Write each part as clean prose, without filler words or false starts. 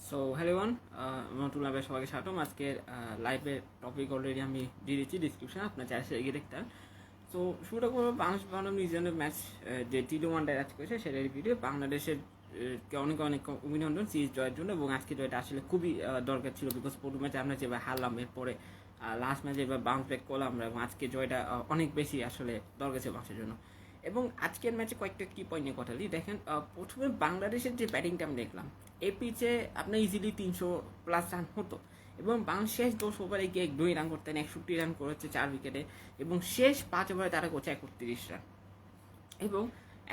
So hello one, নতুন লাইভে সবাইকে স্বাগতম। আজকের লাইভের টপিক অলরেডি আমি দিয়ে দিচ্ছি ডিসক্রিপশন, আপনার চাইলে এগিয়ে দেখতে পারেন। সো শুরুটা করবো বাংলাদেশ বনাম নিউজিল্যান্ডের ম্যাচ, যে T21 আজ করেছে সেটার ভিডিও। বাংলাদেশের কে অনেক অনেক অভিনন্দন সিরিজ জয়ের জন্য, এবং আজকে জয়টা আসলে খুবই দরকার ছিল, বিকজ প্রথম ম্যাচে আমরা যেভাবে হারলাম, এরপরে লাস্ট ম্যাচে এবার বাউন্স ব্যাক করলাম আমরা, এবং আজকে জয়টা অনেক বেশি আসলে দরকার ছিল বাংলাদেশের জন্য। এবং আজকের ম্যাচে কয়েকটা কি পয়েন্ট নিয়ে কথা বলি। দেখেন, প্রথমে বাংলাদেশের যে ব্যাটিংটা আমি দেখলাম, এই পিচে আপনার ইজিলি 300+ রান হতো, এবং বাংলাদেশ শেষ 10 ওভারে গিয়ে 2 রান করতেন, 61 রান করেছে 4 উইকেটে, এবং শেষ 5 ওভারে তারা করছে 31 রান। এবং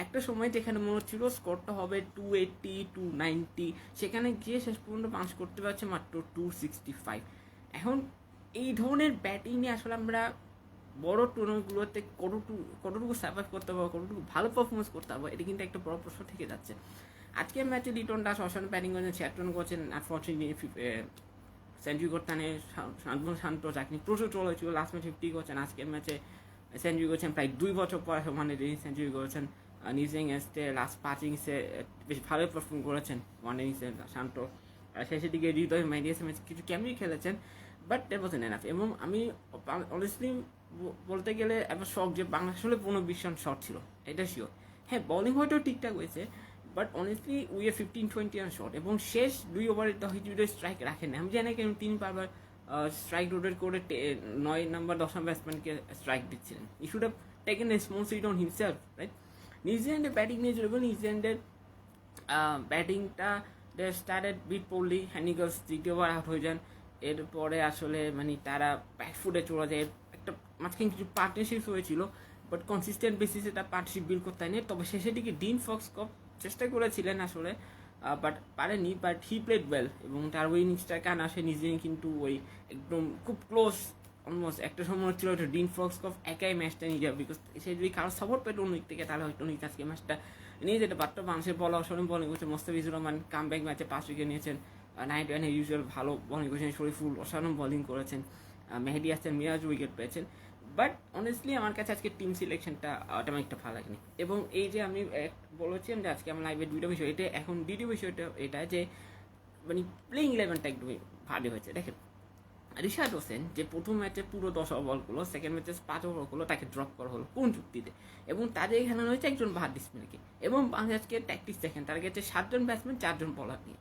একটা সময় যেখানে মনে হচ্ছিল স্কোরটা হবে 280 290, সেখানে গিয়ে শেষ পর্যন্ত পাঁচ করতে পারছে মাত্র 265। এখন এই ধরনের ব্যাটিং নিয়ে আসলে আমরা বড় টুর্নামেন্টগুলোতে কতটুকু সার্ভাইভ করতে পারবো, কতটুকু ভালো পারফরমেন্স করতে পারবো, এটা কিন্তু একটা বড় প্রশ্ন থেকে যাচ্ছে। আজকের ম্যাচে লিটন দাস অসাধারণ ব্যাটিং করেছেন, 76 রান করেছেন, আনফর্চুনেটলি সেঞ্চুরি করতে শান্ত চাকরি প্রচুর ট্রল হয়েছিল, লাস্ট ম্যাচে 50 করেছেন, আজকের ম্যাচে সেঞ্চুরি করেছেন প্রায় 2 বছর পর, মানে সেঞ্চুরি করেছেন। নিউজিং এসে লাস্ট 5 ইনিংসে বেশ ভালোই পারফর্ম করেছেন, 1 ইনিংসে শান্ত। শেষের দিকে হৃদয় মাইডিয়াসের ম্যাচ কিছু ক্যামেরি খেলেছেন, বাট দ্যাট ওয়াজ এনাফ। এবং আমি অনেস্টলি বলতে গেলে এবার শখ যে বাংলাদেশ হলে 15-20 রান শর্ট ছিল, এটা শিওর। হ্যাঁ, বোলিং হয়তো ঠিকঠাক হয়েছে, but honestly we are 15-20 run short, এবং শেষ 2 ওভারে তহিদুর স্ট্রাইক রাখেন না। আমি জানি কেন তিনি বারবার স্ট্রাইক রোটেট করে 9 নম্বর 10 নম্বর ব্যাটসম্যানকে স্ট্রাইক দিচ্ছিলেন। He should have taken responsibility on himself, right? নিউজিল্যান্ডের ব্যাটিং নিয়ে যদি নিউজিল্যান্ডের ব্যাটিংটা স্টার্টেড বিট পড়লি, হ্যানিগলস দ্বিতীয় ওভার আউট হয়ে যান, এরপরে আসলে মানে তারা ব্যাকফুটে চলে যায়। একটা মাঝখানে কিছু পার্টনারশিপ হয়েছিল, বাট কনসিস্টেন্ট বেসিসে তার পার্টনারশিপ বিল্ড করতে হয়নি। তবে শেষের দিকে ডিন ফক্সকপ চেষ্টা করেছিলেন আসলে, বাট পারেনি, বাট হি প্লেড ওয়েল, এবং তার ওই ইনিংসটার কারণে আসে নিজে কিন্তু ওই একদম খুব ক্লোজ, অলমোস্ট একটা সময় হচ্ছিল ওটা ডিন ফক্সকপ একাই ম্যাচটা নিয়ে যাবে, বিকজ সে যদি কারো সাপোর্ট পেত অন্য দিক থেকে, তাহলে হয়তো উনি আজকে ম্যাচটা নিয়ে যেতে পারতো। বাংলাদেশের বল অসাধারণ বোলিং করছে, মোস্তাফিজুর রহমান কাম ব্যাক ম্যাচে 5 উইকেট নিয়েছেন, 91 ইউজুয়াল ভালো বোলিং করেছেন, শরীফুল অসাধারণ বোলিং করেছেন, মেহেদি হাসান মিরাজ উইকেট পেয়েছেন। বাট অনেস্টলি আমার কাছে আজকে টিম সিলেকশনটা তেমন একটা ভালো লাগেনি। এবং এই যে আমি বলেছিলাম যে আজকে আমার লাইভের দুইটা বিষয়, এটা এখন দ্বিতীয় বিষয়টা এটা যে মানে প্লেইং ইলেভেনটা একটু ভালো হয়েছে। দেখেন, রিশাদ হোসেন যে প্রথম ম্যাচে পুরো 10 ওভারগুলো, সেকেন্ড ম্যাচে 5 ওভারগুলো তাকে ড্রপ করা হলো কোন যুক্তিতে? এবং তাদের এখানে রয়েছে একজন বাহার ডিসপ্লেকে, এবং বাংলাদেশকে ট্যাকটিক্স দেখেন, তার কাছে 7 জন ব্যাটসম্যান 4 জন বলার নিয়ে।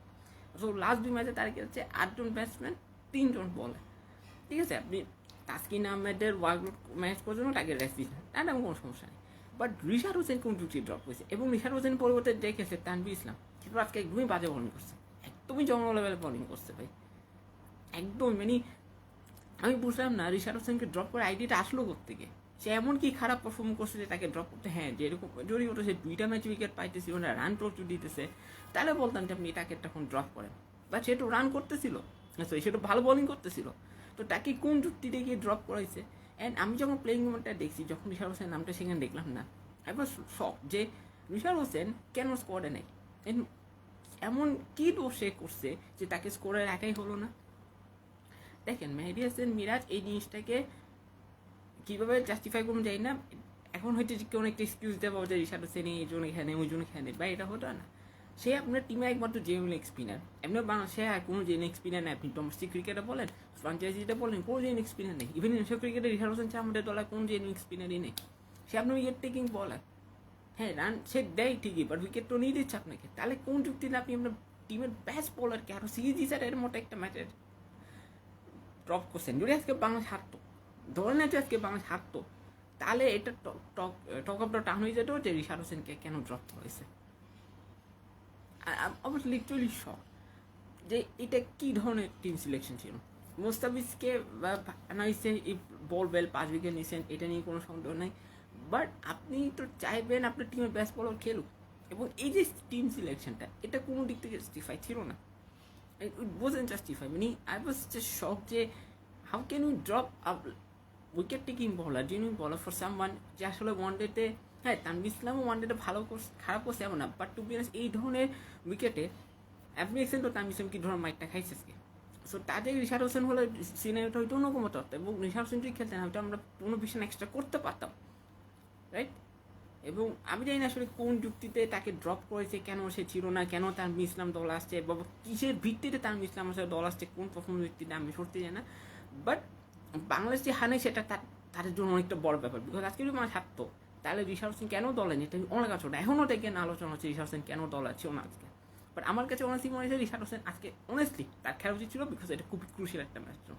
সো লাস্ট 2 ম্যাচে তার কাছে 8 জন ব্যাটসম্যান 3 জন বলার। ঠিক আছে, আপনি তাসকিন আহমেদের ওয়ার্কলোড ম্যাচ পর্যন্ত তাকে রেস্ট দিচ্ছেন, তার কোনো সমস্যা নেই। বাট রিশাদ হোসেন কোন যুক্তি ড্রপ করেছে, এবং রিশাদ হোসেন পরিবর্তে দেখেছে তানভীর ইসলাম, কিন্তু আজকে একদমই বাজে বোলিং করছে, একদমই জমা লেভেলে বোলিং করছে ভাই, একদম মানে আমি বুঝলাম না রিশাদ হোসেনকে ড্রপ করে আইডিয়াটা আসলো কোত্থেকে। সে এমন কি খারাপ পারফর্ম করছে যে তাকে ড্রপ করতে, হ্যাঁ যেরকম যদি ওটা সে 2টা ম্যাচ উইকেট পাইতেছিল না, রান প্রচুর দিতেছে, তাহলে বলতাম যে আপনি তাকে তখন ড্রপ করেন। বা সে তো রান করতেছিল, সে তো ভালো বোলিং করতেছিল, তো তাকে কোন যুক্তিতে গিয়ে ড্রপ করাইছে? অ্যান্ড আমি যখন প্লেইং মোমেন্টটা দেখছি, যখন রিশাদ হোসেন নামটা সেখানে দেখলাম না, একবার শখ যে রিশাদ হোসেন কেন স্কোয়াডে নেই, এমন কি দোষ সে করছে যে তাকে স্কোরে রাখাই হলো না? দেখেন, মেহেদি হাসান মিরাজ এই জিনিসটাকে কীভাবে জাস্টিফাই করুন যাই না। এখন হয়তো কেউ একটা এক্সকিউজ দেওয়া যে রিশাদ হোসেন এই জন এখানে ওই জন এখানে, বা এটা হতো না। সে আপনার টিমে একবার তো জেনুইন স্পিনার, এমনি বাংলাদেশে আর কোনো জেনুইন স্পিনার নেই। আপনি ডোমেস্টিক ক্রিকেটে বলেন, ফ্রাঞ্চাইজিতে বলেন, কোনো জেনুইন স্পিনার নেই। ইভেন ইন্টারন্যাশনাল ক্রিকেটে রিশাদ হোসেন ছাড়া আমাদের দলে কোনো জেনুইন স্পিনারই নেই। সে আপনার উইকেট টেকিং বলার, হ্যাঁ রান সে দেয় ঠিকই, বাট উইকেট তো নিয়ে দিচ্ছে আপনাকে। তাহলে কোন যুক্তিতে আপনি আপনার টিমের বেস্ট বোলারকে আরও সিরিজ এর মতো একটা ম্যাচের ড্রপ করছেন? যদি আজকে বাংলাদেশ হারতো, ধরে না যে আজকে বাংলাদেশ হারতো, তাহলে এটা টক আপটা টান হয়ে যেত যে রিশাদ হোসেনকে কেন ড্রপ করেছে। অবশ্যই লিটারালি শক যে এটা কী ধরনের টিম সিলেকশন ছিল। মোস্তাফিজকে বানাইছে, বল বেল 5 উইকেট নিয়েছেন, এটা নিয়ে কোনো সন্দেহ নাই, বাট আপনি তো চাইবেন আপনার টিমের বেস্ট বলার খেলুক। এবং এই যে টিম সিলেকশনটা, এটা কোনো দিক থেকে জাস্টিফাই ছিল না, it wasn't justified. I mean, I was just shocked যে how can you drop a wicket taking bowler, genuine bowler for someone যে আসলে ওয়ানডেতে, হ্যাঁ তানভীর ইসলামও ওয়ানডেতে ভালো করছে, খারাপ করছে এমন না, বাট টু বি অনেস্ট এই ধরনের উইকেটে আপনি দেখছেন তো তানভীর ইসলাম কী ধরনের মাইকটা খাইছে আজকে। সো তাদের রিশাদ হোসেন হলে সিনারিটা হয়তো অন্য কোনো হতো, এবং রিশাদ হোসেন যদি খেলতেন হয়তো আমরা 15-20 রান এক্সট্রা করতে পারতাম, রাইট? এবং আমি জানি না আসলে কোন যুক্তিতে তাকে ড্রপ করেছে, কেন সে ছিল না, কেন তার মিসলাম দল আসছে, বা কিসের ভিত্তিতে তার মিসলাম আসলে দল আসছে, কোন পারফরমেন্স ভিত্তিতে আমি সত্যি জানি না। বাট বাংলাদেশ যে হানে সেটা তাদের জন্য অনেকটা বড় ব্যাপার, বিকজ আজকে যদি মানে থাকতো তাহলে রিশাদ হোসেন কেন দল আনেনি এটা অনেক আছে, এখনও দেখে না আলোচনা হচ্ছে রিশাদ হোসেন কেন দল আছে না আজকে। বাট আমার কাছে অনেস্টলি মনে হয়েছে রিশাদ হোসেন আজকে অনেস্টলি তার খেলা উচিত ছিল, বিকজ এটা খুবই ক্রুশিয়াল একটা ম্যাচ ছিল।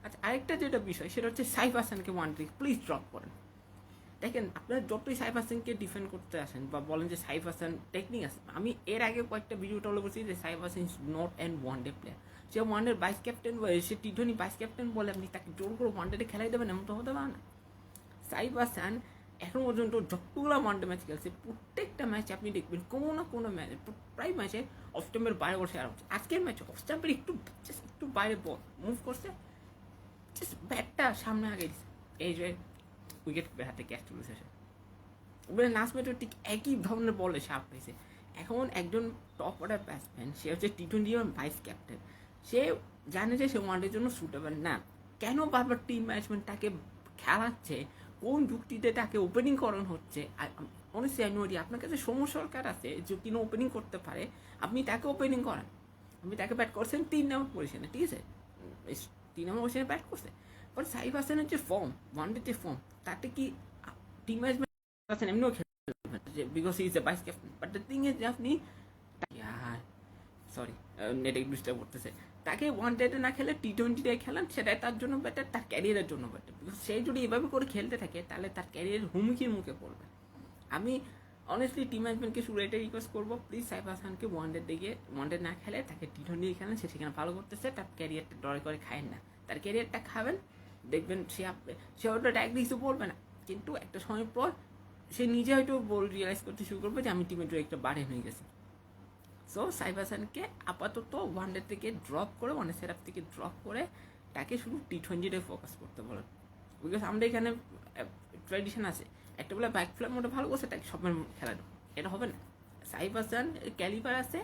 আচ্ছা, আরেকটা যেটা বিষয় সেটা হচ্ছে সাইফ হাসানকে ওয়ান ডে প্লিজ ড্রপ করেন। দেখেন, আপনারা যতই সাইফ হাসানকে ডিফেন্ড করতে আসেন বা বলেন যে সাইফ হাসান টেকনিক আছে, আমি এর আগে কয়েকটা ভিডিওটা বলছি যে Saif Hasan is not and one day player. Say one ডের ভাইস ক্যাপ্টেন, সে টি-20 ভাইস ক্যাপ্টেন বলে আপনি তাকে জোর করে ওয়ান ডে খেলাই দেবেন, এমন তো হতে পারে না। সাইফ হাসান এখন পর্যন্ত যতগুলো ওয়ান ডে ম্যাচ খেলছে প্রত্যেকটা ম্যাচে আপনি দেখবেন কোনো না কোনো ম্যাচে, প্রায় ম্যাচে অফ স্টাম্পের বাইরে বসে আর হচ্ছে। আজকের ম্যাচে অফ স্টাম্পের একটু বাইরে বল মুভ করছে, জাস্ট ব্যাটটা সামনে আগে দিচ্ছে, এই যে উইকেট হাতে ক্যাচ তুলেছে সে। নাসমেটও ঠিক একই ধরনের বলে সে আউট হয়েছে। এখন একজন টপ অর্ডার ব্যাটসম্যান, সে হচ্ছে টি-20 ভাইস ক্যাপ্টেন, সে জানে যে সে ওয়ানডের জন্য সুটেবল না, কেন বারবার টিম ম্যানেজমেন্ট তাকে খেলাচ্ছে, কোন যুক্তিতে তাকে ওপেনিং করানো হচ্ছে। অনেস্টলি আমি বলি, আপনার কাছে সৌম্য সরকার আছে যে কিনা ওপেনিং করতে পারে, আপনি তাকে ওপেনিং করান। আপনি তাকে ব্যাট করছেন 3 নম্বর পজিশনে, ঠিক আছে, 3 নম্বর পজিশনে ব্যাট করছে। বাট সাইফ হাসানের যে ফর্ম, ওয়ানডে যে ফর্ম, তাতে কি টিম ম্যানেজমেন্ট এমনিও খেলবেন because he is a vice captain. But the thing is, আপনি সরি নেট একটু ডিস্টার্ব করতেছে, তাকে ওয়ান ডেতে না খেলে টি-20 খেলেন, সেটাই তার জন্য বেটার, তার ক্যারিয়ারের জন্য বেটার। বিকজ সে যদি এভাবে করে খেলতে থাকে তাহলে তার ক্যারিয়ারের হুমকির মুখে পড়বে। আমি অনেস্টলি টিম ম্যানেজমেন্টকে শুরু এটা রিকোয়েস্ট করবো, প্লিজ সাইফ হাসানকে ওয়ান ডে না খেলে তাকে টি-20 খেলেন, সে সেখানে ভালো করতেছে, তার ক্যারিয়ারটা ডরে করে খায়েন না, তার ক্যারিয়ারটা খাবেন, দেখবেন সে হয়তো ডাইরেক্টলি কিছু বলবে না, কিন্তু একটা সময় পর সে নিজে হয়তো রিয়েলাইজ করতে শুরু করবে যে আমি টিমের একটা বাড়ে হয়ে গেছি। সো সাইফ হাসানকে আপাতত ওয়ান ডে থেকে ড্রপ করে, ওয়ান ডে সেট আপ থেকে ড্রপ করে তাকে শুধু টি-20 ফোকাস করতে বলেন। বিকজ আমরা এখানে ট্র্যাডিশন আছে, একটা বলে ব্যাক ফ্ল্যাপ মোটে ভালো করছে তাকে সবার খেলা দেবো, এটা হবে না। সাইফ হাসান ক্যালিবার আছে,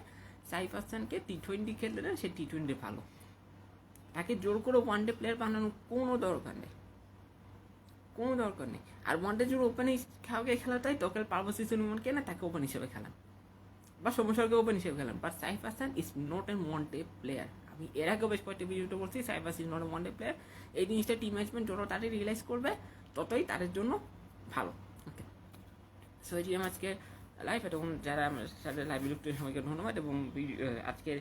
সাইফ হাসানকে টি-20 খেলতে দেন, সে টি-20 ভালো, তাকে জোর করে ওয়ান ডে প্লেয়ার বানানোর কোনো দরকার নেই, কোনো দরকার নেই। আর ওয়ান ডে জোর ওপেন কাউকে খেলাটাই দরকার, পারবো সিজন ওয়ানকে না তাকে ওপেন হিসেবে খেলান বা সমস্যাকে ওপেন হিসেবে খেলান। But Saif Hasan is not an one day player. আমি এর আগেও বেশ কয়েকটা ভিডিওতে বলছি Saif Hasan is not a one day player. এই জিনিসটা টিম ম্যানেজমেন্ট যত তাড়াতাড়ি রিয়েলাইজ করবে ততই তাদের জন্য ভালো। ওকে, সো এটি আমার আজকে লাইভ, এবং যারা আমার সাথে লাইভ যুক্ত সবাইকে ধন্যবাদ। এবং আজকের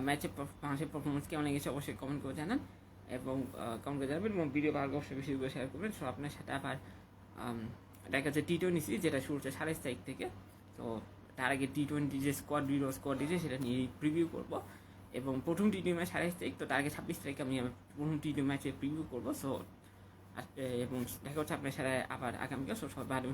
ম্যাচে বাংলাদেশের পারফরমেন্স কেমন লেগেছে অবশ্যই কমেন্ট করে জানান, এবং কমেন্ট করে জানাবেন, এবং ভিডিও ভালো অবশ্যই বেশি করে শেয়ার করবেন। সো আপনার সাথে আবার দেখা যাচ্ছে টি-20 সিরিজ, যেটা শুরু হচ্ছে 27 তারিখ থেকে। তো তার আগে টি-20 যে স্কোয়াড দিয়েছে সেটা নিয়ে প্রিভিউ করবো, এবং প্রথম টি-20 ম্যাচ 27 তারিখ, তো তার আগে 26 তারিখে আমি প্রথম টি-20 ম্যাচে প্রিভিউ করবো। সো এবং দেখা হচ্ছে আপনার সাথে আবার আগামীকাল। সব ভালো